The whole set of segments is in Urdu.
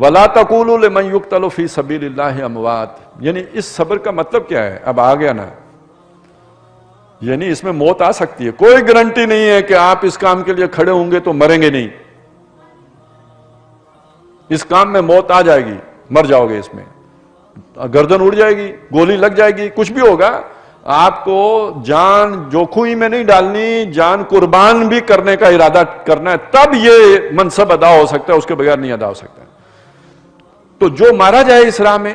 وَلَا تَقُولُوا لِمَنْ يُقْتَلُ فِي سَبِيلِ اللَّهِ أَمْوَاتٌ، یعنی اس صبر کا مطلب کیا ہے؟ اب آ گیا نا، یعنی اس میں موت آ سکتی ہے، کوئی گارنٹی نہیں ہے کہ آپ اس کام کے لیے کھڑے ہوں گے تو مریں گے نہیں، اس کام میں موت آ جائے گی، مر جاؤ گے، اس میں گردن اڑ جائے گی، گولی لگ جائے گی، کچھ بھی ہوگا، آپ کو جان جوکھوئی میں نہیں ڈالنی، جان قربان بھی کرنے کا ارادہ کرنا ہے، تب یہ منصب ادا ہو سکتا ہے، اس کے بغیر نہیں ادا ہو سکتا۔ تو جو مارا جائے اس راہ میں،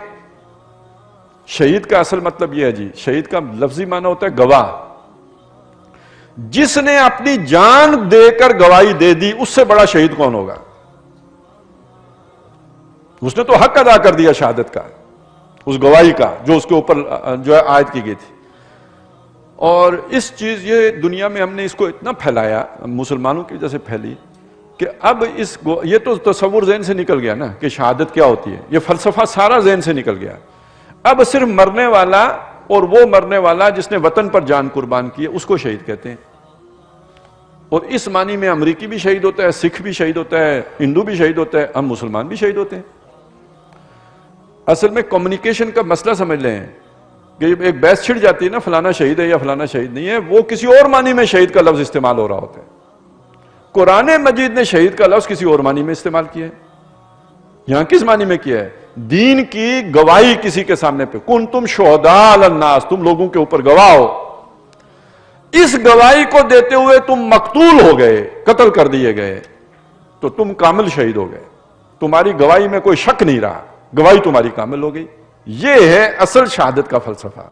شہید کا اصل مطلب یہ ہے جی، شہید کا لفظی معنی ہوتا ہے گواہ، جس نے اپنی جان دے کر گواہی دے دی، اس سے بڑا شہید کون ہوگا؟ اس نے تو حق ادا کر دیا شہادت کا، اس گواہی کا جو اس کے اوپر جو ہے عائد کی گئی تھی۔ اور اس چیز، یہ دنیا میں ہم نے اس کو اتنا پھیلایا، مسلمانوں کی وجہ سے پھیلی، کہ اب یہ تو تصور ذہن سے نکل گیا نا کہ شہادت کیا ہوتی ہے، یہ فلسفہ سارا ذہن سے نکل گیا۔ اب صرف مرنے والا، اور وہ مرنے والا جس نے وطن پر جان قربان کی ہے، اس کو شہید کہتے ہیں۔ اور اس معنی میں امریکی بھی شہید ہوتا ہے، سکھ بھی شہید ہوتا ہے، ہندو بھی شہید ہوتا ہے، ہم مسلمان بھی شہید ہوتے ہیں۔ اصل میں کمیونیکیشن کا مسئلہ سمجھ لیں کہ ایک بحث چھڑ جاتی ہے نا، فلانا شہید ہے یا فلانا شہید نہیں ہے، وہ کسی اور معنی میں شہید کا لفظ استعمال ہو رہا ہوتا ہے۔ قرآن مجید نے شہید کا لفظ کسی اور معنی میں استعمال کیا ہے، یہاں کس معنی میں کیا ہے؟ دین کی گواہی کسی کے سامنے پہ، کنتم شہداء علی الناس، تم لوگوں کے اوپر گواہ ہو، اس گواہی کو دیتے ہوئے تم مقتول ہو گئے، قتل کر دیے گئے، تو تم کامل شہید ہو گئے، تمہاری گواہی میں کوئی شک نہیں رہا، گواہی تمہاری کامل ہو گئی۔ یہ ہے اصل شہادت کا فلسفہ۔